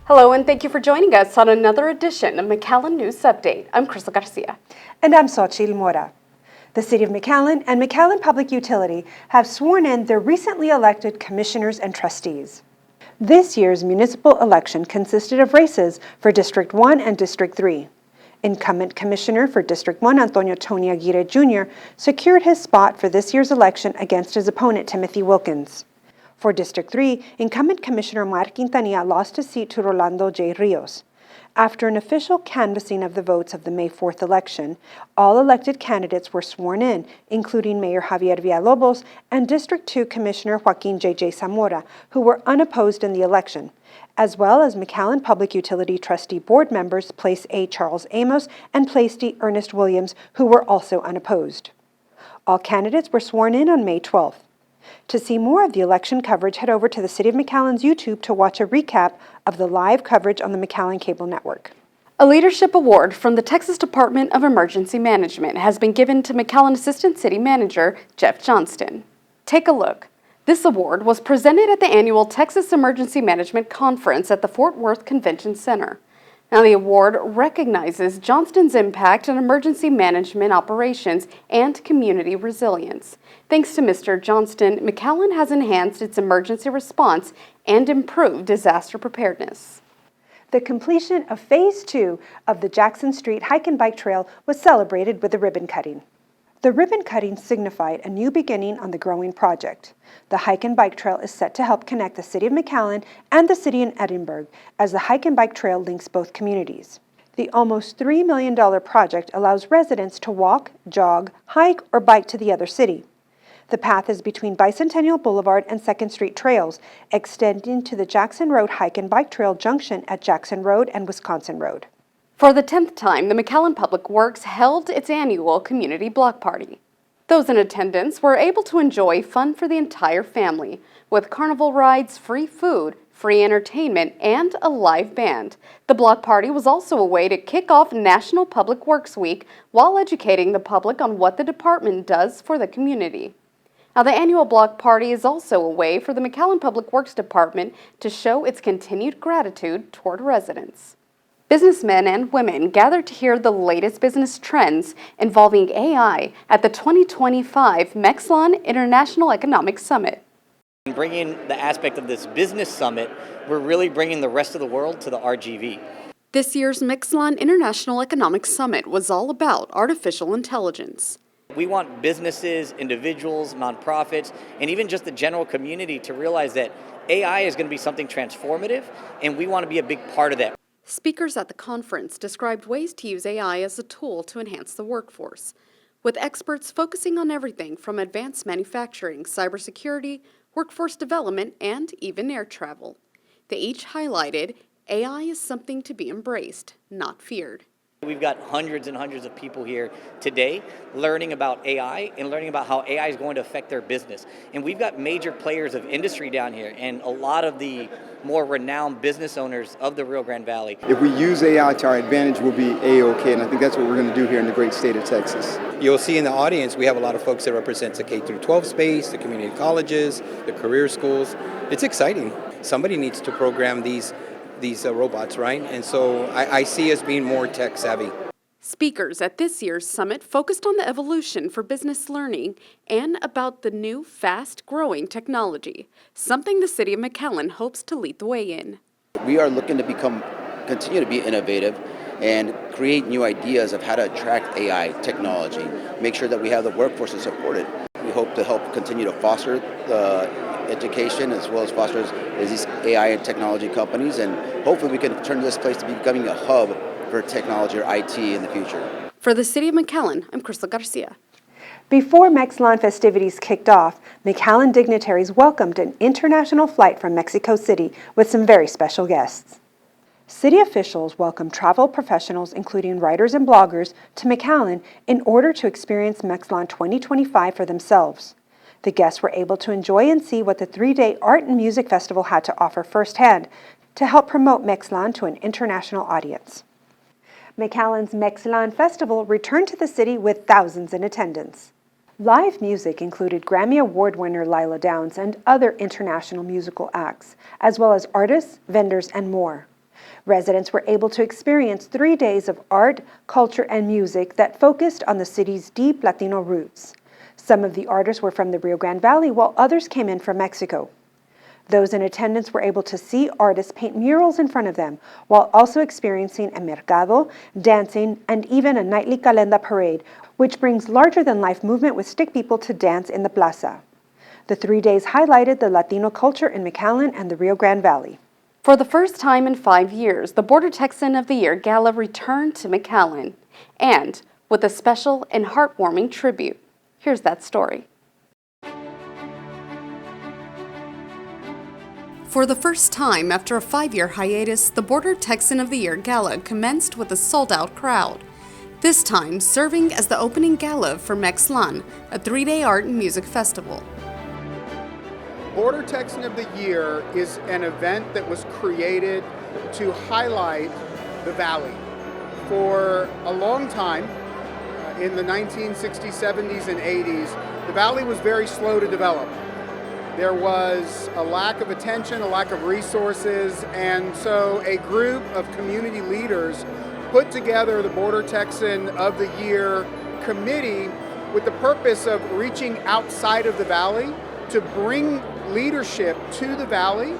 Hello and thank you for joining us on another edition of McAllen News Update. I'm Crystal Garcia. And I'm Xochitl Mora. The City of McAllen and McAllen Public Utility have sworn in their recently elected commissioners and trustees. This year's municipal election consisted of races for District 1 and District 3. Incumbent Commissioner for District 1, Antonio Tony Aguirre Jr., secured his spot for this year's election against his opponent, Timothy Wilkins. For District 3, incumbent Commissioner Mark Quintanilla lost his seat to Rolando J. Rios. After an official canvassing of the votes of the May 4th election, all elected candidates were sworn in, including Mayor Javier Villalobos and District 2 Commissioner Joaquin J.J. Zamora, who were unopposed in the election, as well as McAllen Public Utility Trustee Board members Place A. Charles Amos and Place D. Ernest Williams, who were also unopposed. All candidates were sworn in on May 12th. To see more of the election coverage, head over to the City of McAllen's YouTube to watch a recap of the live coverage on the McAllen Cable Network. A leadership award from the Texas Department of Emergency Management has been given to McAllen Assistant City Manager Jeff Johnston. Take a look. This award was presented at the annual Texas Emergency Management Conference at the Fort Worth Convention Center. Now, the award recognizes Johnston's impact on emergency management operations and community resilience. Thanks to Mr. Johnston, McAllen has enhanced its emergency response and improved disaster preparedness. The completion of Phase 2 of the Jackson Street Hike and Bike Trail was celebrated with a ribbon cutting. The ribbon cutting signified a new beginning on the growing project. The Hike and Bike Trail is set to help connect the City of McAllen and the city in Edinburgh, as the Hike and Bike Trail links both communities. The almost $3 million project allows residents to walk, jog, hike, or bike to the other city. The path is between Bicentennial Boulevard and 2nd Street trails, extending to the Jackson Road Hike and Bike Trail junction at Jackson Road and Wisconsin Road. For the 10th time, the McAllen Public Works held its annual community block party. Those in attendance were able to enjoy fun for the entire family, with carnival rides, free food, free entertainment, and a live band. The block party was also a way to kick off National Public Works Week while educating the public on what the department does for the community. Now, the annual block party is also a way for the McAllen Public Works Department to show its continued gratitude toward residents. Businessmen and women gathered to hear the latest business trends involving AI at the 2025 McAllen International Economic Summit. Bringing the aspect of this business summit, we're really bringing the rest of the world to the RGV. This year's McAllen International Economic Summit was all about artificial intelligence. We want businesses, individuals, nonprofits, and even just the general community to realize that AI is going to be something transformative, and we want to be a big part of that. Speakers at the conference described ways to use AI as a tool to enhance the workforce, with experts focusing on everything from advanced manufacturing, cybersecurity, workforce development, and even air travel. They each highlighted AI is something to be embraced, not feared. We've got hundreds and hundreds of people here today learning about AI and learning about how AI is going to affect their business. And we've got major players of industry down here and a lot of the more renowned business owners of the Rio Grande Valley. If we use AI to our advantage, we'll be A-OK, and I think that's what we're going to do here in the great state of Texas. You'll see in the audience, we have a lot of folks that represent the K-12 space, the community colleges, the career schools. It's exciting. Somebody needs to program these robots, right? And so I see us being more tech savvy. Speakers at this year's summit focused on the evolution for business learning and about the new fast-growing technology, something the City of McAllen hopes to lead the way in. We are looking to continue to be innovative and create new ideas of how to attract AI technology, make sure that we have the workforce to support it. We hope to help continue to foster the education as well as foster these AI and technology companies, and hopefully we can turn this place to becoming a hub for technology or IT in the future. For the City of McAllen, I'm Crystal Garcia. Before McAllen festivities kicked off, McAllen dignitaries welcomed an international flight from Mexico City with some very special guests. City officials welcomed travel professionals, including writers and bloggers, to McAllen in order to experience McAllen 2025 for themselves. The guests were able to enjoy and see what the 3-day art and music festival had to offer firsthand to help promote McAllen to an international audience. McAllen's McAllen Festival returned to the city with thousands in attendance. Live music included Grammy Award winner Lila Downs and other international musical acts, as well as artists, vendors, and more. Residents were able to experience 3 days of art, culture, and music that focused on the city's deep Latino roots. Some of the artists were from the Rio Grande Valley, while others came in from Mexico. Those in attendance were able to see artists paint murals in front of them, while also experiencing a mercado, dancing, and even a nightly calenda parade, which brings larger-than-life movement with stick people to dance in the plaza. The 3 days highlighted the Latino culture in McAllen and the Rio Grande Valley. For the first time in 5 years, the Border Texan of the Year Gala returned to McAllen, and with a special and heartwarming tribute. Here's that story. For the first time after a 5-year hiatus, the Border Texan of the Year Gala commenced with a sold-out crowd. This time serving as the opening gala for McAllen, a 3-day art and music festival. Border Texan of the Year is an event that was created to highlight the Valley. For a long time, in the 1960s, 70s, and 80s, the Valley was very slow to develop. There was a lack of attention, a lack of resources, and so a group of community leaders put together the Border Texan of the Year committee with the purpose of reaching outside of the Valley to bring leadership to the Valley,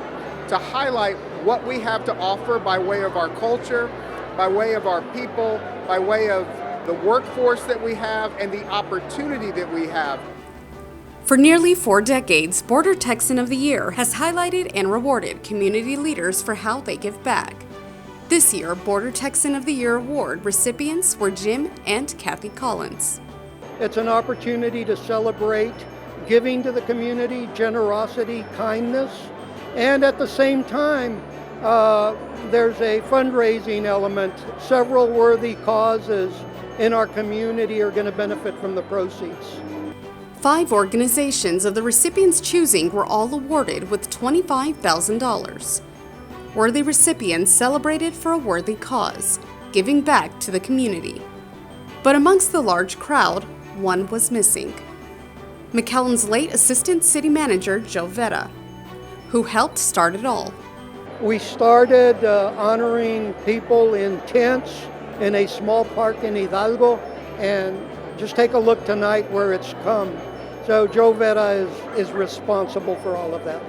to highlight what we have to offer by way of our culture, by way of our people, by way of the workforce that we have, and the opportunity that we have. For nearly 4 decades, Border Texan of the Year has highlighted and rewarded community leaders for how they give back. This year, Border Texan of the Year Award recipients were Jim and Kathy Collins. It's an opportunity to celebrate giving to the community, generosity, kindness, and at the same time, there's a fundraising element. Several worthy causes in our community are going to benefit from the proceeds. 5 organizations of the recipients' choosing were all awarded with $25,000. Worthy recipients celebrated for a worthy cause, giving back to the community. But amongst the large crowd, one was missing. McAllen's late Assistant City Manager, Joe Vera, who helped start it all. We started honoring people in tents in a small park in Hidalgo, and just take a look tonight where it's come. So Joe Vera is responsible for all of that.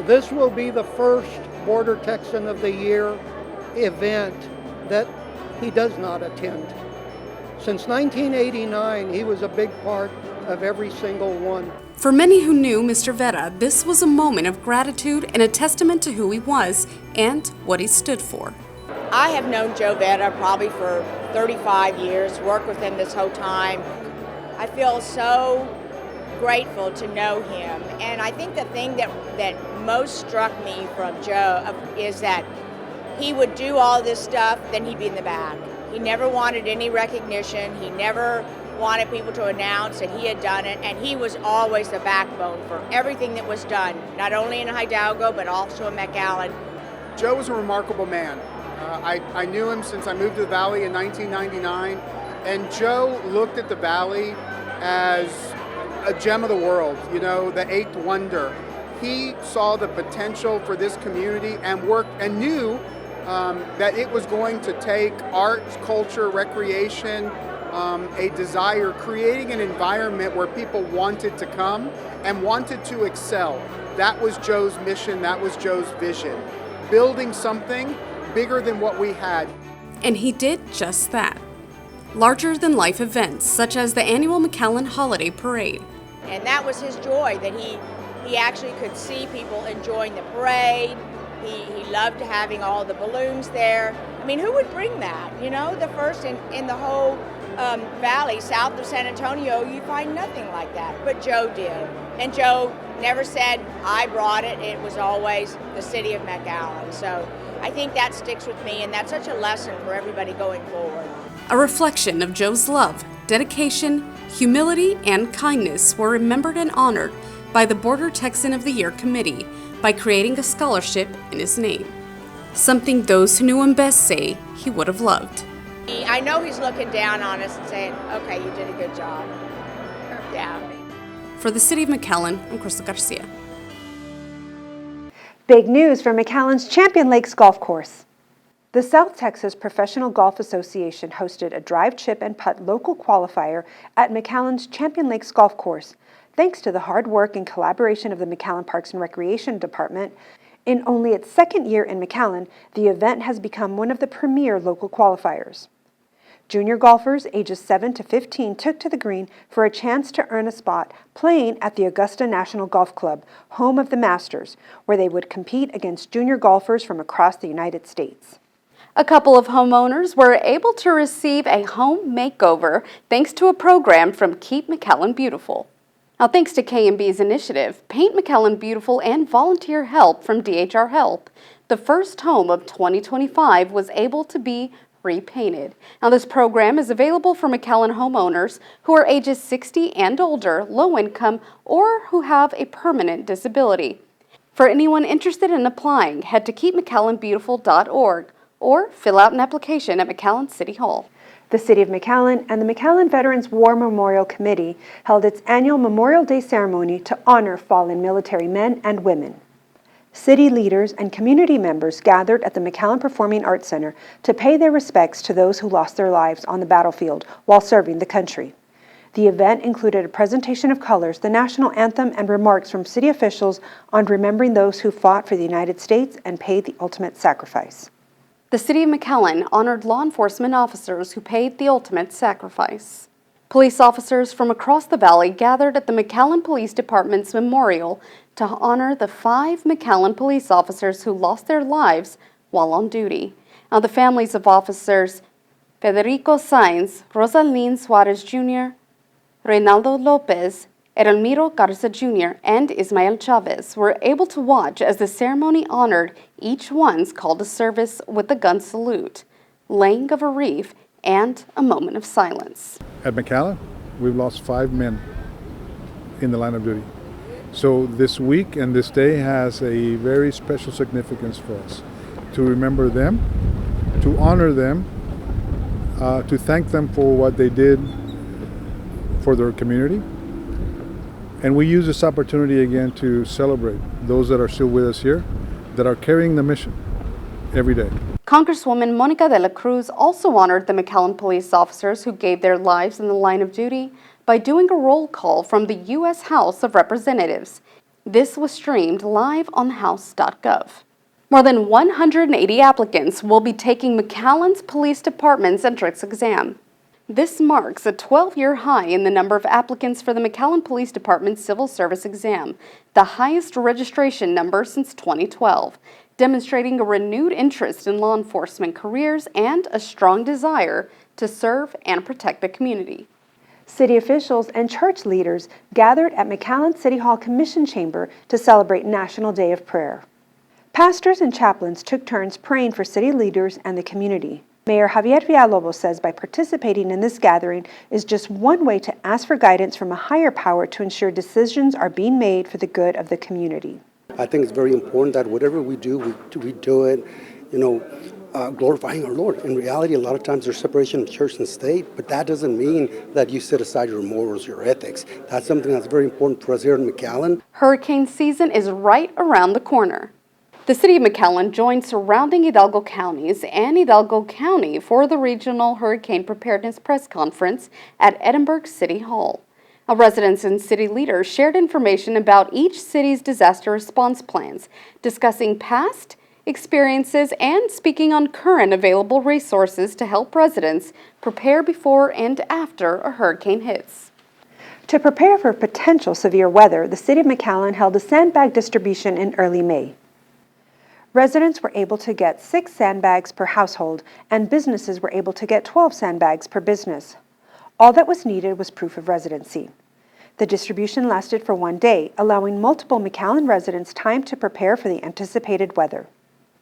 This will be the first Border Texan of the Year event that he does not attend. Since 1989, he was a big part of every single one. For many who knew Mr. Vera, this was a moment of gratitude and a testament to who he was and what he stood for. I have known Joe Vera probably for 35 years, worked with him this whole time. I feel so grateful to know him, and I think the thing that most struck me from Joe is that he would do all this stuff, then he'd be in the back. He never wanted any recognition. He never wanted people to announce that he had done it, and he was always the backbone for everything that was done, not only in Hidalgo, but also in McAllen. Joe was a remarkable man. I knew him since I moved to the Valley in 1999, and Joe looked at the Valley as a gem of the world, you know, the eighth wonder. He saw the potential for this community and worked and knew that it was going to take arts, culture, recreation, a desire, creating an environment where people wanted to come and wanted to excel. That was Joe's mission, that was Joe's vision. Building something bigger than what we had. And he did just that. Larger-than-life events, such as the annual McAllen Holiday Parade. And that was his joy, that he actually could see people enjoying the parade. He loved having all the balloons there. I mean, who would bring that? You know, the first in the whole valley south of San Antonio, you find nothing like that. But Joe did. And Joe never said, I brought it. It was always the city of McAllen. So I think that sticks with me, and that's such a lesson for everybody going forward. A reflection of Joe's love, dedication, humility, and kindness were remembered and honored by the Border Texan of the Year Committee by creating a scholarship in his name. Something those who knew him best say he would have loved. I know he's looking down on us and saying, okay, you did a good job. Yeah. For the City of McAllen, I'm Crystal Garcia. Big news from McAllen's Champion Lakes Golf Course. The South Texas Professional Golf Association hosted a drive, chip, and putt local qualifier at McAllen's Champion Lakes Golf Course. Thanks to the hard work and collaboration of the McAllen Parks and Recreation Department, in only its second year in McAllen, the event has become one of the premier local qualifiers. Junior golfers ages 7 to 15 took to the green for a chance to earn a spot playing at the Augusta National Golf Club, home of the Masters, where they would compete against junior golfers from across the United States. A couple of homeowners were able to receive a home makeover thanks to a program from Keep McAllen Beautiful. Now, thanks to K&B's initiative, Paint McAllen Beautiful and volunteer help from DHR Help, the first home of 2025 was able to be repainted. Now, this program is available for McAllen homeowners who are ages 60 and older, low income, or who have a permanent disability. For anyone interested in applying, head to keepmcallenbeautiful.org or fill out an application at McAllen City Hall. The City of McAllen and the McAllen Veterans War Memorial Committee held its annual Memorial Day ceremony to honor fallen military men and women. City leaders and community members gathered at the McAllen Performing Arts Center to pay their respects to those who lost their lives on the battlefield while serving the country. The event included a presentation of colors, the national anthem, and remarks from city officials on remembering those who fought for the United States and paid the ultimate sacrifice. The City of McAllen honored law enforcement officers who paid the ultimate sacrifice. Police officers from across the valley gathered at the McAllen Police Department's memorial to honor the 5 McAllen police officers who lost their lives while on duty. Now, the families of officers Federico Sainz, Rosalín Suarez Jr., Reynaldo Lopez, Edelmiro Garza Jr., and Ismael Chavez were able to watch as the ceremony honored each one's call to service with a gun salute, laying of a wreath, and a moment of silence. At McAllen, we've lost 5 men in the line of duty. So this week and this day has a very special significance for us to remember them, to honor them, to thank them for what they did for their community. And we use this opportunity again to celebrate those that are still with us here, that are carrying the mission every day. Congresswoman Monica de la Cruz also honored the McAllen police officers who gave their lives in the line of duty by doing a roll call from the U.S. House of Representatives. This was streamed live on house.gov. More than 180 applicants will be taking McAllen's Police Department's entrance exam. This marks a 12-year high in the number of applicants for the McAllen Police Department's Civil Service exam, the highest registration number since 2012, demonstrating a renewed interest in law enforcement careers and a strong desire to serve and protect the community. City officials and church leaders gathered at McAllen City Hall Commission Chamber to celebrate National Day of Prayer. Pastors and chaplains took turns praying for city leaders and the community. Mayor Javier Villalobos says by participating in this gathering is just one way to ask for guidance from a higher power to ensure decisions are being made for the good of the community. I think it's very important that whatever we do, we do it, glorifying our Lord. In reality, a lot of times there's separation of church and state, but that doesn't mean that you set aside your morals, your ethics. That's something that's very important for us here in McAllen. Hurricane season is right around the corner. The City of McAllen joined surrounding Hidalgo counties and Hidalgo County for the Regional Hurricane Preparedness Press Conference at Edinburgh City Hall. Residents and city leaders shared information about each city's disaster response plans, discussing past experiences and speaking on current available resources to help residents prepare before and after a hurricane hits. To prepare for potential severe weather, the City of McAllen held a sandbag distribution in early May. Residents were able to get 6 sandbags per household, and businesses were able to get 12 sandbags per business. All that was needed was proof of residency. The distribution lasted for 1 day, allowing multiple McAllen residents time to prepare for the anticipated weather.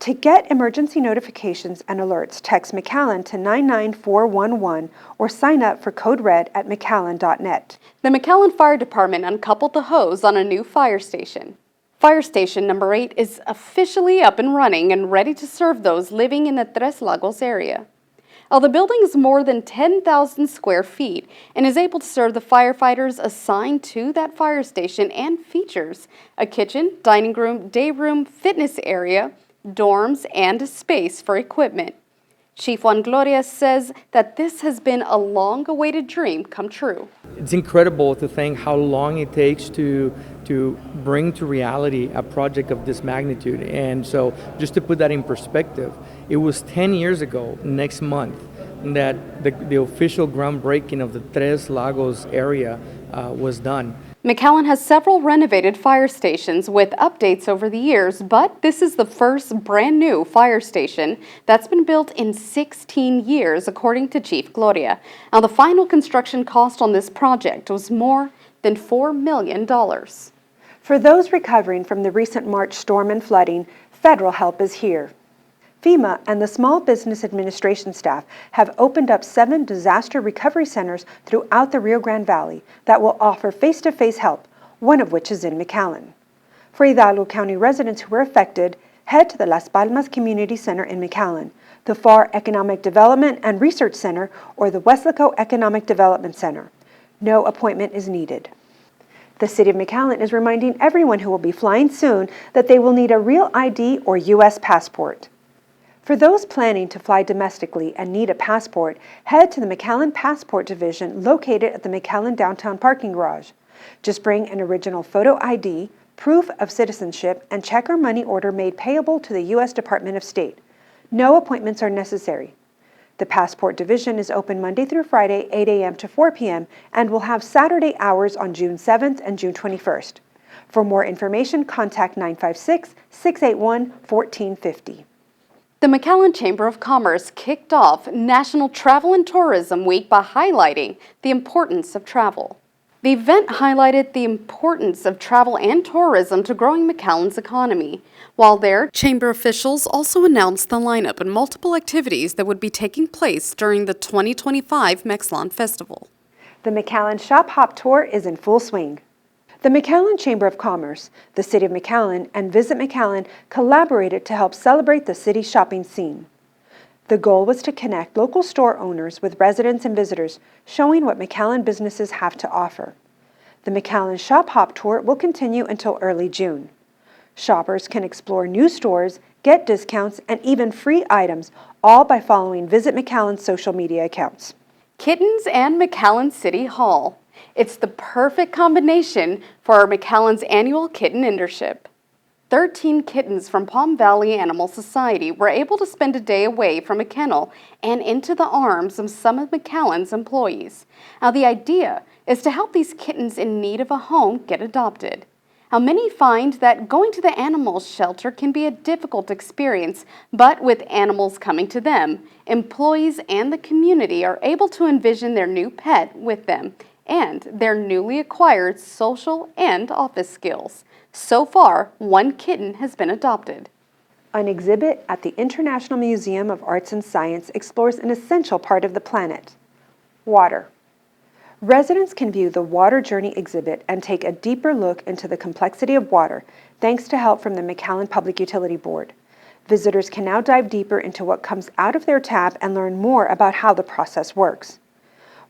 To get emergency notifications and alerts, text McAllen to 99411 or sign up for Code Red at McAllen.net. The McAllen Fire Department uncoupled the hose on a new fire station. Fire Station number 8 is officially up and running and ready to serve those living in the Tres Lagos area. The building is more than 10,000 square feet and is able to serve the firefighters assigned to that fire station and features a kitchen, dining room, day room, fitness area, dorms, and a space for equipment. Chief Juan Gloria says that this has been a long-awaited dream come true. It's incredible to think how long it takes to bring to reality a project of this magnitude. And so just to put that in perspective, it was 10 years ago next month that the official groundbreaking of the Tres Lagos area was done. McAllen has several renovated fire stations with updates over the years, but this is the first brand new fire station that's been built in 16 years, according to Chief Gloria. Now, the final construction cost on this project was more than $4 million. For those recovering from the recent March storm and flooding, federal help is here. FEMA and the Small Business Administration staff have opened up 7 disaster recovery centers throughout the Rio Grande Valley that will offer face-to-face help, one of which is in McAllen. For Hidalgo County residents who were affected, head to the Las Palmas Community Center in McAllen, the FAR Economic Development and Research Center, or the Weslaco Economic Development Center. No appointment is needed. The City of McAllen is reminding everyone who will be flying soon that they will need a real ID or U.S. passport. For those planning to fly domestically and need a passport, head to the McAllen Passport Division located at the McAllen Downtown Parking Garage. Just bring an original photo ID, proof of citizenship, and check or money order made payable to the U.S. Department of State. No appointments are necessary. The Passport Division is open Monday through Friday, 8 a.m. to 4 p.m., and will have Saturday hours on June 7th and June 21st. For more information, contact 956-681-1450. The McAllen Chamber of Commerce kicked off National Travel and Tourism Week by highlighting the importance of travel. The event highlighted the importance of travel and tourism to growing McAllen's economy. While there, Chamber officials also announced the lineup and multiple activities that would be taking place during the 2025 McAllen Festival. The McAllen Shop Hop Tour is in full swing. The McAllen Chamber of Commerce, the City of McAllen, and Visit McAllen collaborated to help celebrate the city's shopping scene. The goal was to connect local store owners with residents and visitors, showing what McAllen businesses have to offer. The McAllen Shop Hop Tour will continue until early June. Shoppers can explore new stores, get discounts, and even free items, all by following Visit McAllen's social media accounts. Kittens and McAllen City Hall. It's the perfect combination for McAllen's annual kitten internship. 13 kittens from Palm Valley Animal Society were able to spend a day away from a kennel and into the arms of some of McAllen's employees. Now, the idea is to help these kittens in need of a home get adopted. Now, many find that going to the animal shelter can be a difficult experience, but with animals coming to them, employees and the community are able to envision their new pet with them and their newly acquired social and office skills. So far, 1 kitten has been adopted. An exhibit at the International Museum of Arts and Science explores an essential part of the planet: water. Residents can view the Water Journey exhibit and take a deeper look into the complexity of water, thanks to help from the McAllen Public Utility Board. Visitors can now dive deeper into what comes out of their tap and learn more about how the process works.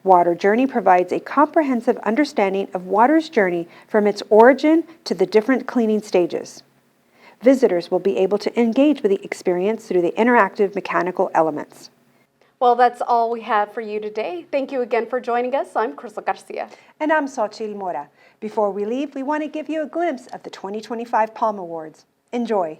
Water Journey provides a comprehensive understanding of water's journey from its origin to the different cleaning stages. Visitors will be able to engage with the experience through the interactive mechanical elements. Well, that's all we have for you today. Thank you again for joining us. I'm Crystal Garcia. And I'm Xochitl Mora. Before we leave, we want to give you a glimpse of the 2025 Palm Awards. Enjoy.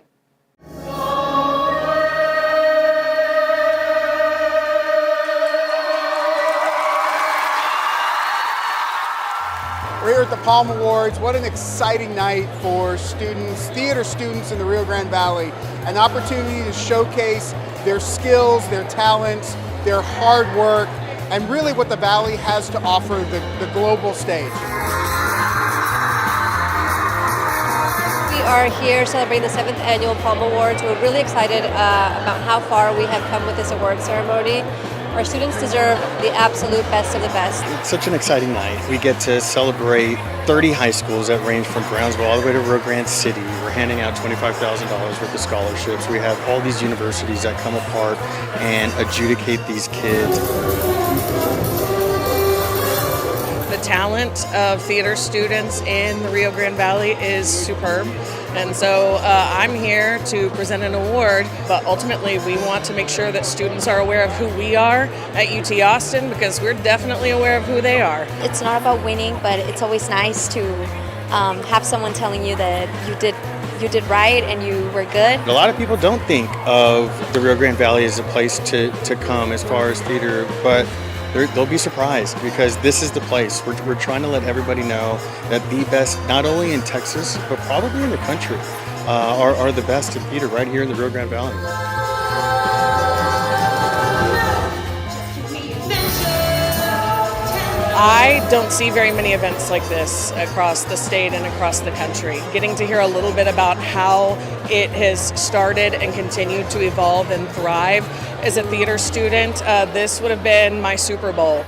We're here at the Palm Awards. What an exciting night for students, theater students in the Rio Grande Valley. An opportunity to showcase their skills, their talents, their hard work, and really what the Valley has to offer the global stage. We are here celebrating the 7th Annual Palm Awards. We're really excited about how far we have come with this award ceremony. Our students deserve the absolute best of the best. It's such an exciting night. We get to celebrate 30 high schools that range from Brownsville all the way to Rio Grande City. We're handing out $25,000 worth of scholarships. We have all these universities that come apart and adjudicate these kids. The talent of theater students in the Rio Grande Valley is superb. And so I'm here to present an award, but ultimately we want to make sure that students are aware of who we are at UT Austin, because we're definitely aware of who they are. It's not about winning, but it's always nice to have someone telling you that you did right and you were good. A lot of people don't think of the Rio Grande Valley as a place to come as far as theater, but they'll be surprised because this is the place. We're trying to let everybody know that the best, not only in Texas, but probably in the country, are the best in theater right here in the Rio Grande Valley. I don't see very many events like this across the state and across the country. Getting to hear a little bit about how it has started and continued to evolve and thrive as a theater student, this would have been my Super Bowl.